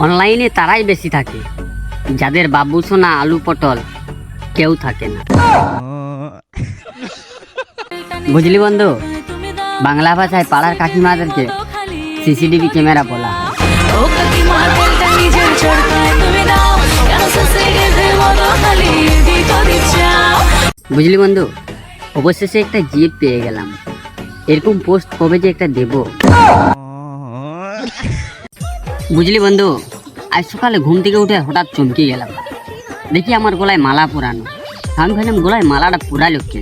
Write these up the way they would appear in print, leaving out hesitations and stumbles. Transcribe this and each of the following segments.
অনলাইনে তারাই বেশি থাকে যাদের বাবু সোনা আলু পটল কেউ থাকে না। বুঝলি বন্ধু, বাংলা ভাষায় পাড়ার কাকিমাদেরকে সিসিটিভি ক্যামেরা বলা হয়। বুঝলি বন্ধু, অবশেষে একটা জিপ পেয়ে গেলাম। এরকম পোস্ট কবে যে একটা দেব। বুঝলি বন্ধু, আজ সকালে ঘুম থেকে উঠে হঠাৎ চমকে গেলাম, দেখি আমার গলায় মালা পরানো। আমি ভাবলাম গলায় মালাটা পুরালো কে।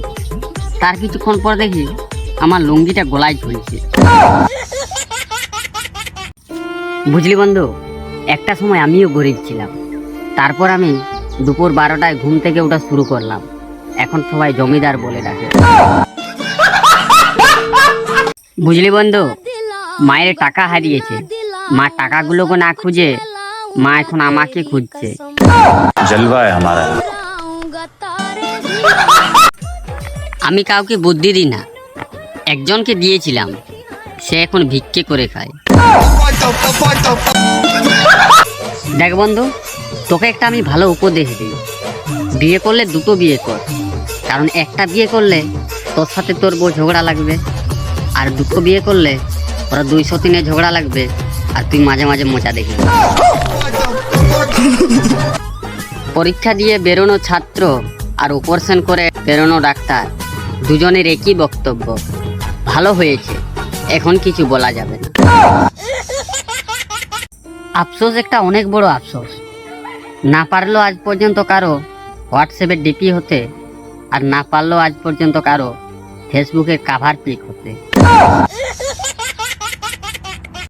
তার কিছুক্ষণ পর দেখি আমার লুঙ্গিটা গলায় ঝুলছে। বুঝলি বন্ধু, একটা সময় আমিও গরিব ছিলাম। তারপর আমি দুপুর 12টায় ঘুম থেকে ওঠা শুরু করলাম। এখন সবাই জমিদার বলে ডাকে। বুঝলি বন্ধু, মায়ের টাকা হারিয়েছে। মা টাকাগুলোকে না খুঁজে মা এখন আমাকে খুঁজছে। জলওয়া আমারা। আমি কাউকে বুদ্ধি দিই না, একজনকে দিয়েছিলাম, সে এখন ভিক্ষে করে খায়। দেখ বন্ধু, তোকে একটা আমি ভালো উপদেশ দিই, বিয়ে করলে দুটো বিয়ে কর। কারণ একটা বিয়ে করলে তোর সাথে তোর বউ ঝগড়া লাগবে, আর দুটো বিয়ে করলে ওরা 203-এ ঝগড়া লাগবে, আর তুই মাঝে মাঝে মজা দেখবি। পরীক্ষা দিয়ে বেরোনো ছাত্র আর অপারেশন করে বেরোনো ডাক্তার, দুজনের একই বক্তব্য, ভালো হয়েছে, এখন কিছু বলা যাবে না। আফসোস একটা অনেক বড় আফসোস। না পারলো আজ পর্যন্ত কারো হোয়াটসঅ্যাপে ডিপি হতে, আর না পারলো আজ পর্যন্ত কারো ফেসবুকে কাভার পিক হতে।